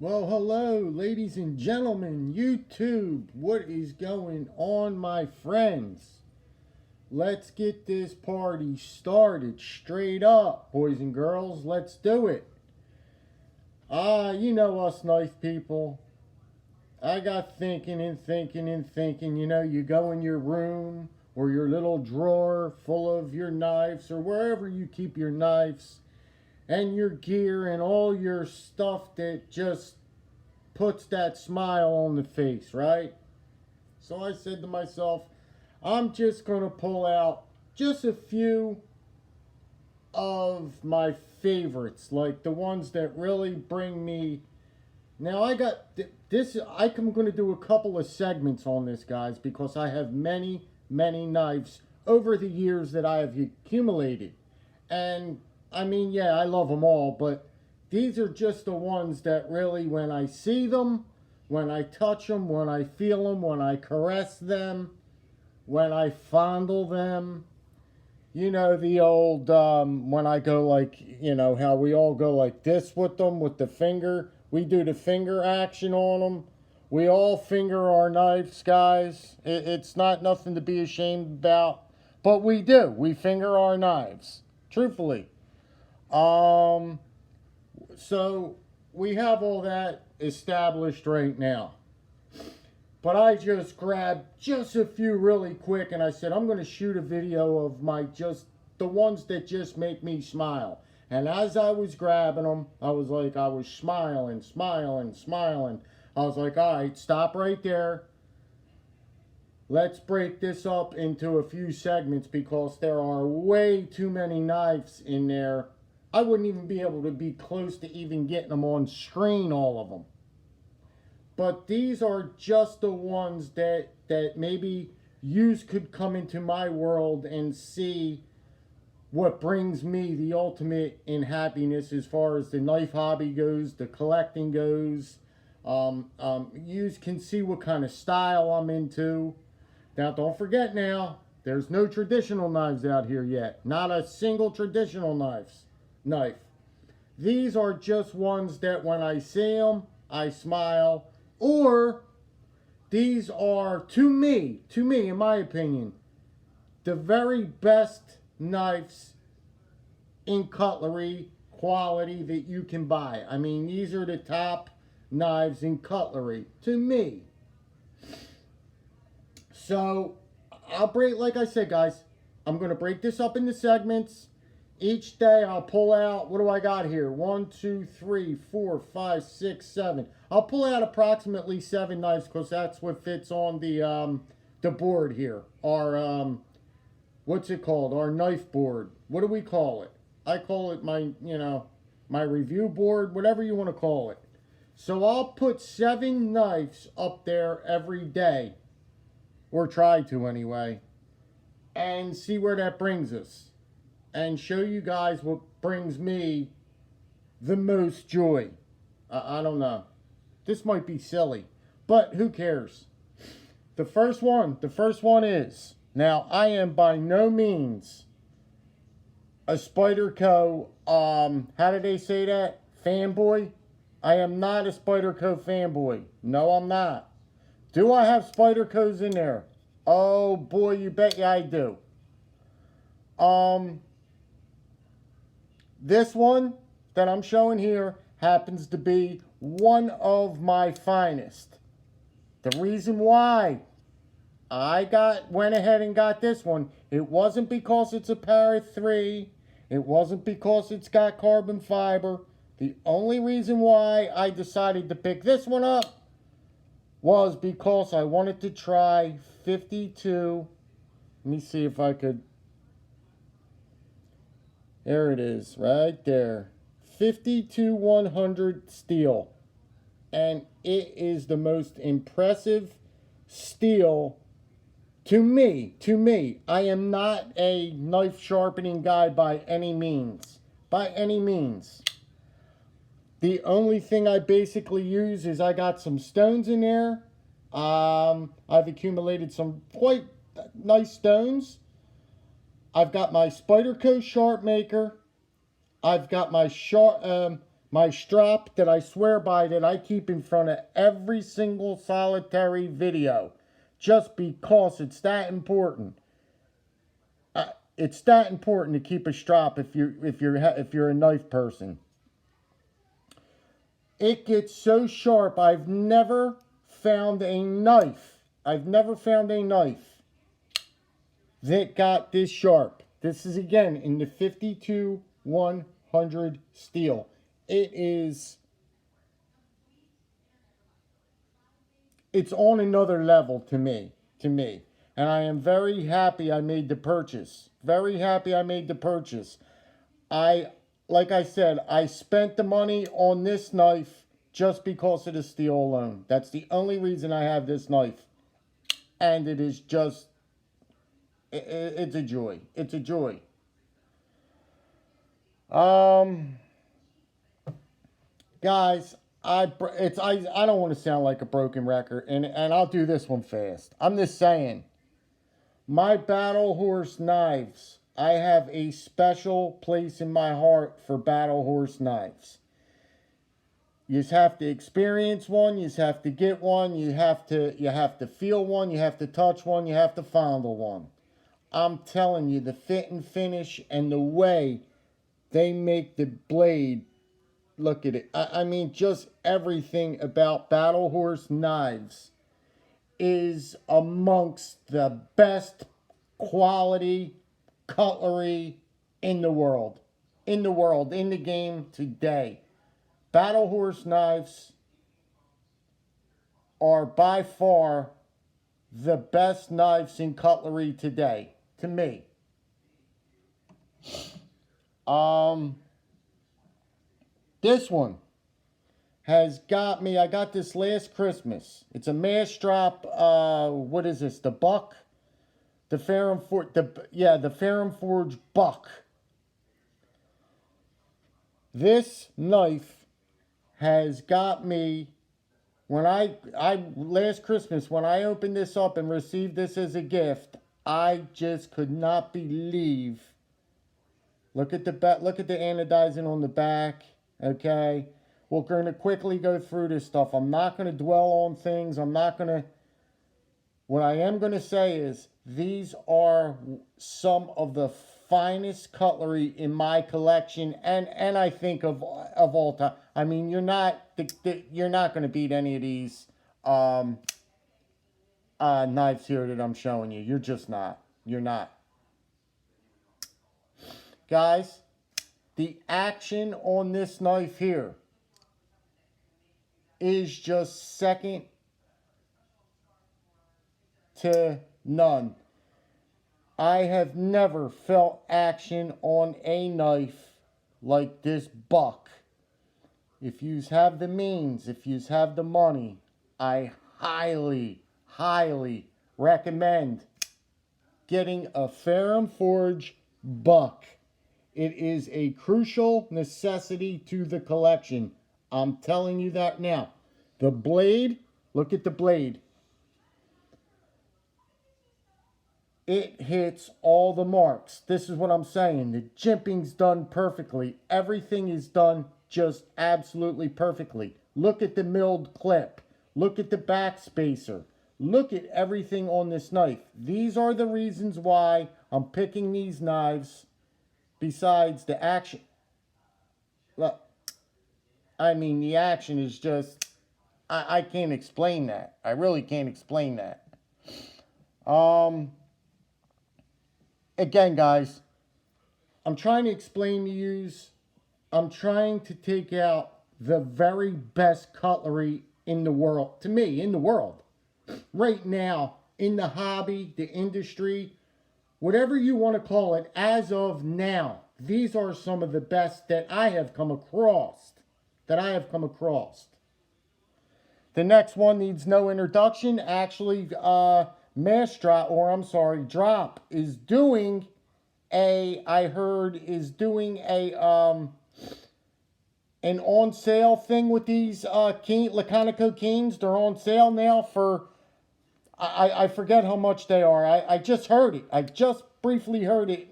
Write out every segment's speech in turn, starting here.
Well, hello, ladies and gentlemen, YouTube. What is going on, my friends? Let's get this party started straight up, boys and girls. Let's do it. You know us nice people. I got thinking and thinking and thinking. You know, you go in your room or your little drawer full of your knives or wherever you keep your knives and your gear and all your stuff that just puts that smile on the face, right? So I said to myself, I'm just going to pull out just a few of my favorites, like the ones that really bring me. Now I got this. I'm going to do a couple of segments on this, guys, because I have many, many knives over the years that I have accumulated. And I mean, yeah, I love them all, but these are just the ones that really, when I see them, when I touch them, when I feel them, when I caress them, when I fondle them. You know, the old, when I go like, you know, how we all go like this with them, with the finger. We do the finger action on them. We all finger our knives, guys. It's not nothing to be ashamed about. But we do. We finger our knives. Truthfully. Um, so we have all that established right now. But I just grabbed just a few really quick and I said, I'm going to shoot a video of my just the ones that just make me smile. And as I was grabbing them, I was like, I was smiling, smiling, smiling. I was like, all right, stop right there. Let's break this up into a few segments because there are way too many knives in there. I wouldn't even be able to be close to even getting them on screen, all of them. But these are just the ones that maybe you could come into my world and see what brings me the ultimate in happiness as far as the knife hobby goes, the collecting goes. You can see what kind of style I'm into. Now, don't forget now, there's no traditional knives out here yet. Not a single traditional knife. These are just ones that when I see them, I smile. Or these are, to me, in my opinion, the very best knives in cutlery quality that you can buy. I mean, these are the top knives in cutlery, to me. So, I'll break, like I said, guys, I'm going to break this up into segments. Each day I'll pull out, what do I got here? 1, 2, 3, 4, 5, 6, 7. I'll pull out approximately 7 knives because that's what fits on the board here. Our, what's it called? Our knife board. What do we call it? I call it my, my review board, whatever you want to call it. So I'll put 7 knives up there every day, or try to anyway, and see where that brings us. And show you guys what brings me the most joy. I don't know. This might be silly, but who cares? The first one is, now I am by no means a Spyderco, how do they say that? Fanboy? I am not a Spyderco fanboy. No, I'm not. Do I have Spydercos in there? Oh boy, you bet you I do. This one that I'm showing here happens to be one of my finest. The reason why I went ahead and got this one, it wasn't because it's a Para 3. It wasn't because it's got carbon fiber. The only reason why I decided to pick this one up was because I wanted to try 52. Let me see if I could. There it is, right there. 52-100 steel. And it is the most impressive steel to me. I am not a knife sharpening guy by any means. The only thing I basically use is I got some stones in there. I've accumulated some quite nice stones. I've got my Spyderco Sharp Maker. I've got my My strap that I swear by, that I keep in front of every single solitary video, just because it's that important. It's that important to keep a strap if you're a knife person. It gets so sharp. I've never found a knife. I've never found a knife that got this sharp. This is again in the 52-100 steel. It's on another level to me. And I am very happy I made the purchase. Very happy I made the purchase. Like I said, I spent the money on this knife just because of the steel alone. That's the only reason I have this knife. And it is just, it's a joy. It's a joy. Guys, I don't want to sound like a broken record, and I'll do this one fast. I'm just saying, my Battle Horse knives, I have a special place in my heart for Battle Horse knives. You just have to experience one, you just have to get one, you have to feel one, you have to touch one, you have to fondle one. I'm telling you, the fit and finish and the way they make the blade, look at it. I mean, just everything about Battle Horse knives is amongst the best quality cutlery in the world. In the game today. Battle Horse knives are by far the best knives in cutlery today, to me. This one has got me. I got this last Christmas. It's a Mastrop. What is this? The Buck, the Ferrum Forge. The Ferrum Forge Buck. This knife has got me. When I last Christmas, when I opened this up and received this as a gift, I just could not believe. Look at the anodizing on the back. Okay, we're going to quickly go through this stuff. I'm not going to dwell on things. What I am going to say is these are some of the finest cutlery in my collection, and I think of all time. I mean, you're not going to beat any of these knives here that I'm showing you. You're just not. You're not. Guys, the action on this knife here is just second to none. I have never felt action on a knife like this Buck. If you have the means, if you have the money, I highly, highly recommend getting a Ferrum Forge Buck. It is a crucial necessity to the collection. I'm telling you that now. The blade, look at the blade. It hits all the marks. This is what I'm saying. The jimping's done perfectly. Everything is done just absolutely perfectly. Look at the milled clip. Look at the back spacer. Look at everything on this knife. These are the reasons why I'm picking these knives. Besides the action, look, I mean, the action is just, I can't explain that. I really can't explain that. Again, guys, I'm trying to explain to you, I'm trying to take out the very best cutlery in the world, to me, in the world. Right now, in the hobby, the industry, whatever you want to call it, as of now, these are some of the best that I have come across. The next one needs no introduction. Actually, Drop is doing an on sale thing with these Laconico Kings. They're on sale now for, I forget how much they are. I just heard it. I just briefly heard it.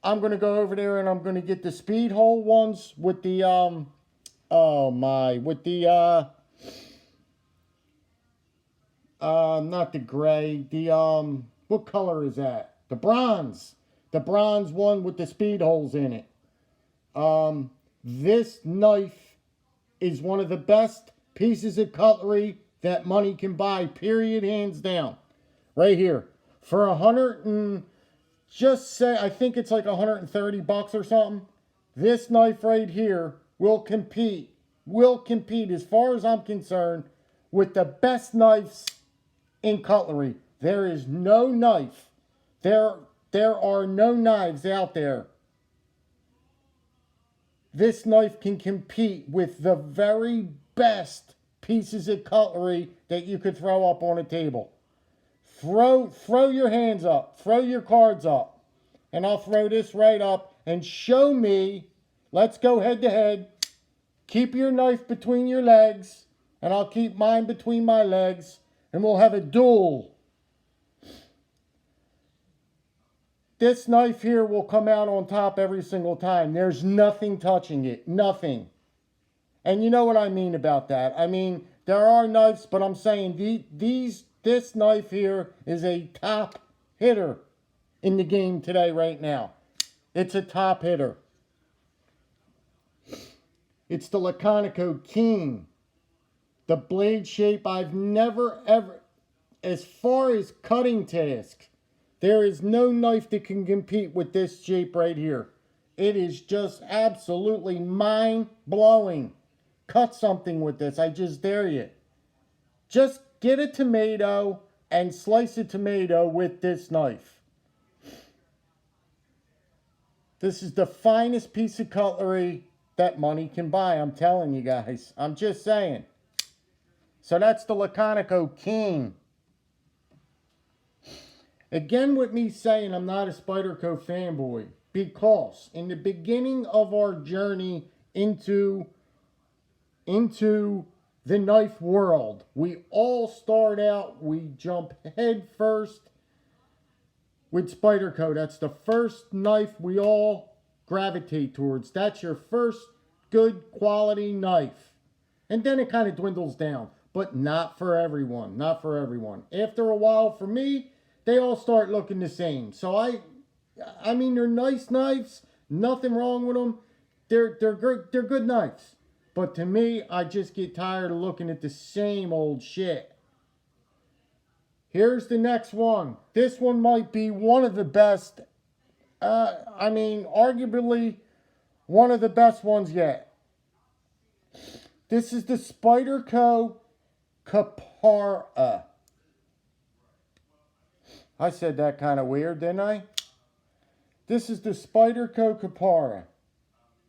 I'm going to go over there and I'm going to get the speed hole ones with the, with the, not the gray, the, what color is that? The bronze. The bronze one with the speed holes in it. This knife is one of the best pieces of cutlery that money can buy, period, hands down. Right here. For I think it's like $130 or something. This knife right here will compete as far as I'm concerned with the best knives in cutlery. There is no knife. There are no knives out there. This knife can compete with the very best pieces of cutlery that you could throw up on a table. Throw your hands up. Throw your cards up. And I'll throw this right up and show me. Let's go head to head. Keep your knife between your legs. And I'll keep mine between my legs. And we'll have a duel. This knife here will come out on top every single time. There's nothing touching it. Nothing. And you know what I mean about that. I mean, there are knives, but I'm saying this knife here is a top hitter in the game today right now. It's a top hitter. It's the Laconico King. The blade shape I've never ever, as far as cutting task, there is no knife that can compete with this shape right here. It is just absolutely mind-blowing. Cut something with this. I just dare you. Just get a tomato and slice a tomato with this knife. This is the finest piece of cutlery that money can buy. I'm telling you guys. I'm just saying. So that's the Laconico King. Again, with me saying I'm not a Spyderco fanboy, because in the beginning of our journey into the knife world, we all start out, we jump head first with Spyderco. That's the first knife we all gravitate towards. That's your first good quality knife. And then it kind of dwindles down, but not for everyone, not for everyone. After a while, for me, they all start looking the same. So I mean, they're nice knives. Nothing wrong with them. They're good knives. But to me, I just get tired of looking at the same old shit. Here's the next one. This one might be one of the best. I mean, arguably one of the best ones yet. This is the Spyderco Kapara. I said that kind of weird, didn't I? This is the Spyderco Kapara.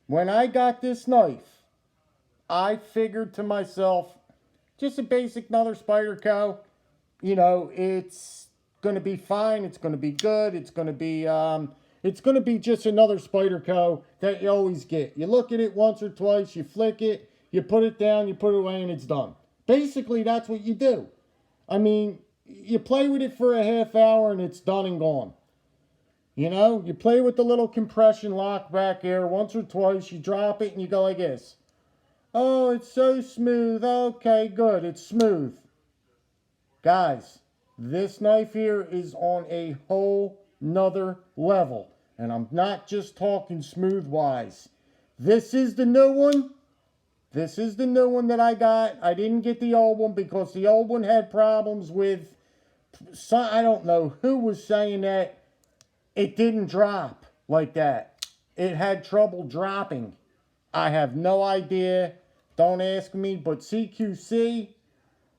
When I got this knife, I figured to myself, just a basic another Spyderco. You know, it's going to be fine. It's going to be good. It's going to be just another Spyderco that you always get. You look at it once or twice, you flick it, you put it down, you put it away, and it's done. Basically, that's what you do. I mean, you play with it for a half hour and it's done and gone. You know, you play with the little compression lock back here once or twice, you drop it and you go like this. Oh, it's so smooth. Okay, good. It's smooth. Guys, this knife here is on a whole nother level. And I'm not just talking smooth wise. This is the new one. This is the new one that I got. I didn't get the old one because the old one had problems with, I don't know who was saying that it didn't drop like that. It had trouble dropping. I have no idea. Don't ask me. But CQC,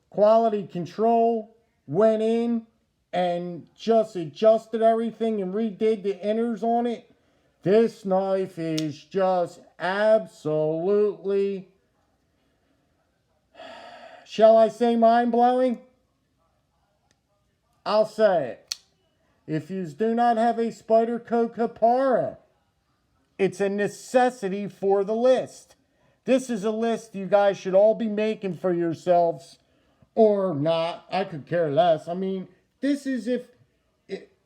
quality control, went in and just adjusted everything and redid the inners on it. This knife is just absolutely, shall I say, mind-blowing? I'll say it. If you do not have a Spyderco Kapara, it's a necessity for the list. This is a list you guys should all be making for yourselves, or not. I could care less. I mean, this is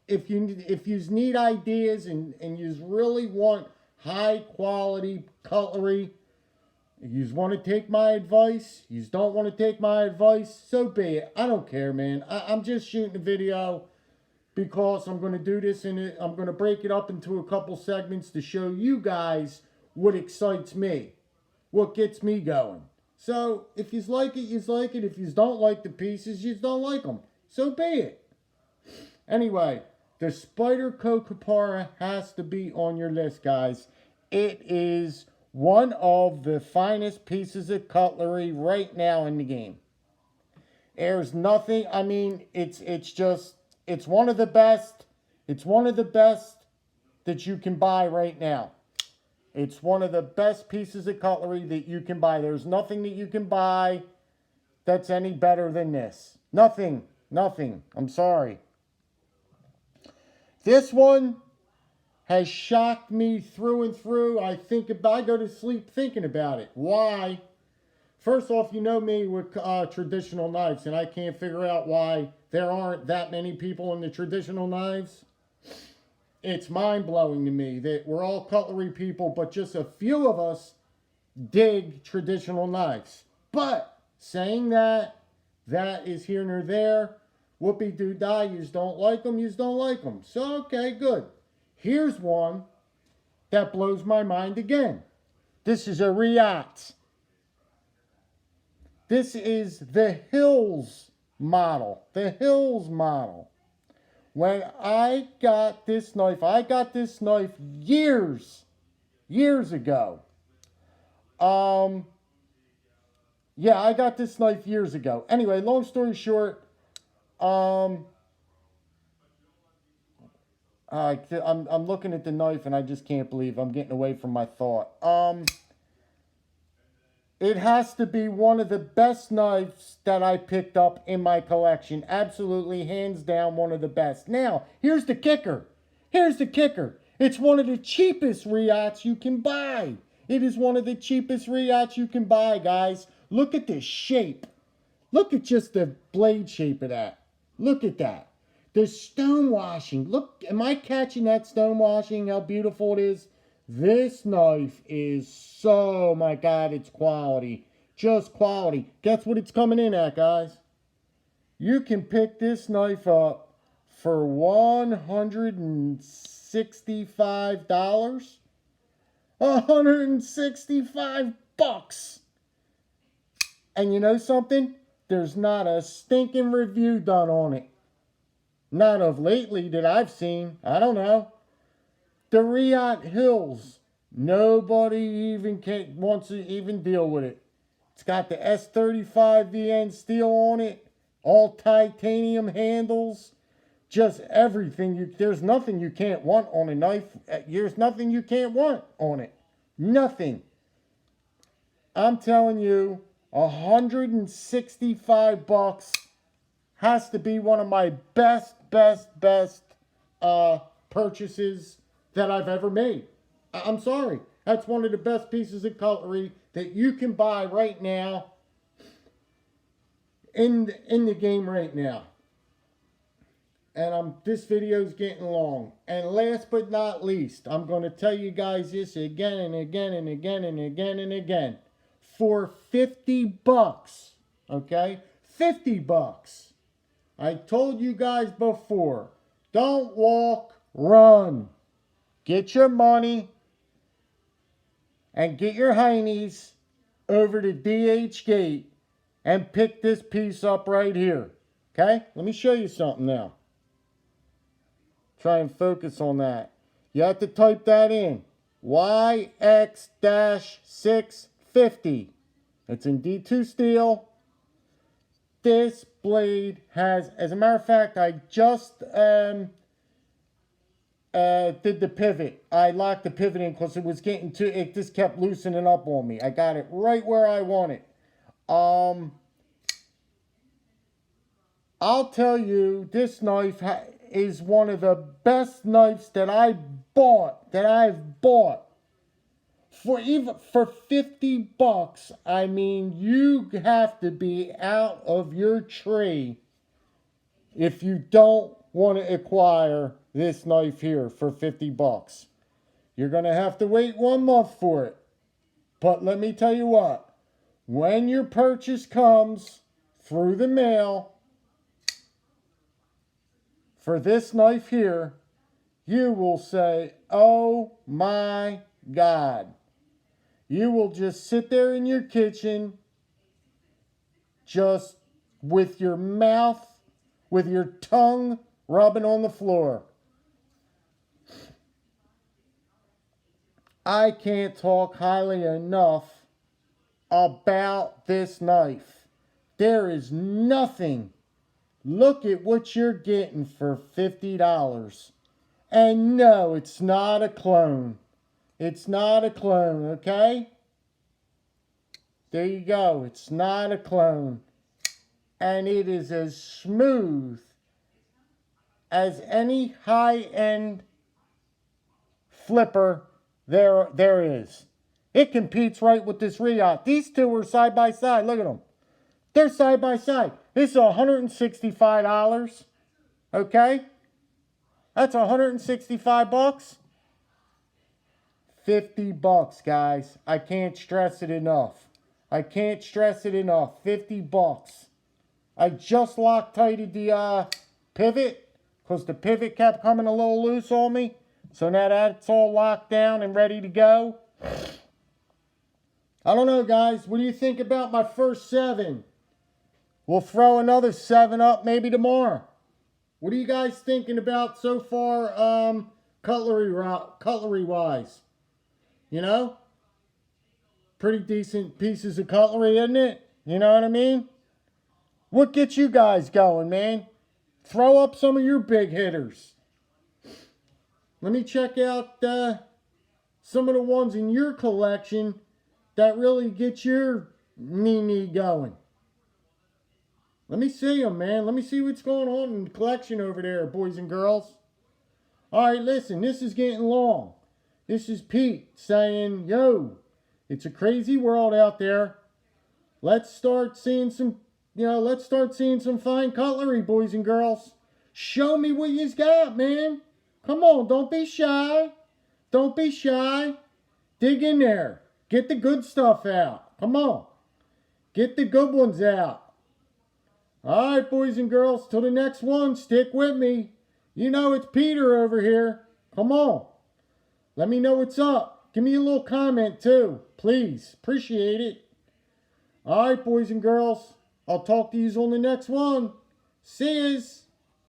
if you need ideas and you really want high quality cutlery, you want to take my advice, you don't want to take my advice, so be it. I don't care, man. I'm just shooting a video because I'm going to do this and I'm going to break it up into a couple segments to show you guys what excites me, what gets me going. So if you like it, you like it. If you don't like the pieces, you don't like them. So be it. Anyway, the Spyderco Kapara has to be on your list, guys. It is one of the finest pieces of cutlery right now in the game. There's nothing, I mean, it's one of the best. It's one of the best that you can buy right now. It's one of the best pieces of cutlery that you can buy. There's nothing that you can buy that's any better than this. Nothing. Nothing. I'm sorry. This one has shocked me through and through. I go to sleep thinking about it. Why? First off, you know me with traditional knives, and I can't figure out why there aren't that many people in the traditional knives. It's mind-blowing to me that we're all cutlery people, but just a few of us dig traditional knives. But saying that is here nor there. Whoopie-doo-dah, yous don't like them, yous don't like them. So, okay, good. Here's one that blows my mind again. This is a Reate. This is the Hills model. The Hills model. When I got this knife years ago. Yeah, I got this knife years ago. Anyway, long story short, I'm looking at the knife and I just can't believe I'm getting away from my thought. It has to be one of the best knives that I picked up in my collection. Absolutely, hands down, one of the best. Now, here's the kicker. Here's the kicker. It's one of the cheapest Reates you can buy. It is one of the cheapest Reates you can buy, guys. Look at the shape. Look at just the blade shape of that. Look at that. The stone washing. Look, am I catching that stone washing? How beautiful it is? This knife is so, my God, it's quality. Just quality. Guess what it's coming in at, guys? You can pick this knife up for $165. $165. And you know something? There's not a stinking review done on it. Not of lately that I've seen. I don't know. The Reate Hills. Nobody even wants to even deal with it. It's got the S35 VN steel on it. All titanium handles. Just everything. There's nothing you can't want on a knife. There's nothing you can't want on it. Nothing. I'm telling you, $165 has to be one of my best purchases that I've ever made. I'm sorry. That's one of the best pieces of cutlery that you can buy right now in the game right now. And this video's getting long. And last but not least, I'm going to tell you guys this again and again and again and again and again. For $50, okay? $50. I told you guys before, don't walk, run. Get your money and get your heinies over to DH Gate and pick this piece up right here. Okay? Let me show you something now. Try and focus on that. You have to type that in. YX-650. It's in D2 steel. This blade has, as a matter of fact, I just did the pivot. I locked the pivot in because it was getting too, it just kept loosening up on me. I got it right where I want it. I'll tell you, this knife is one of the best knives that I've bought. For $50, I mean, you have to be out of your tree if you don't want to acquire this knife here for 50 bucks. You're going to have to wait 1 month for it. But let me tell you what, when your purchase comes through the mail for this knife here, you will say, oh my God. You will just sit there in your kitchen, just with your mouth, with your tongue rubbing on the floor. I can't talk highly enough about this knife. There is nothing. Look at what you're getting for $50. And no, it's not a clone. It's not a clone, okay? There you go. It's not a clone. And it is as smooth as any high-end flipper there is. It competes right with this Riot. These two are side by side. Look at them. They're side by side. This is $165. Okay? That's 165 bucks. 50 bucks, guys. I can't stress it enough. I can't stress it enough. 50 bucks. I just Loctited the pivot because the pivot kept coming a little loose on me. So now that's all locked down and ready to go. I don't know, guys. What do you think about my first 7? We'll throw another 7 up maybe tomorrow. What are you guys thinking about so far, cutlery-wise? You know? Pretty decent pieces of cutlery, isn't it? You know what I mean? What gets you guys going, man? Throw up some of your big hitters. Let me check out some of the ones in your collection that really get your knee going. Let me see them, man. Let me see what's going on in the collection over there, boys and girls. All right, listen, this is getting long. This is Pete saying, yo, it's a crazy world out there. Let's start seeing some, let's start seeing some fine cutlery, boys and girls. Show me what you's got, man. Come on, don't be shy. Don't be shy. Dig in there. Get the good stuff out. Come on. Get the good ones out. All right, boys and girls, till the next one, stick with me. You know it's Peter over here. Come on. Let me know what's up. Give me a little comment, too. Please. Appreciate it. All right, boys and girls. I'll talk to you on the next one. See yous.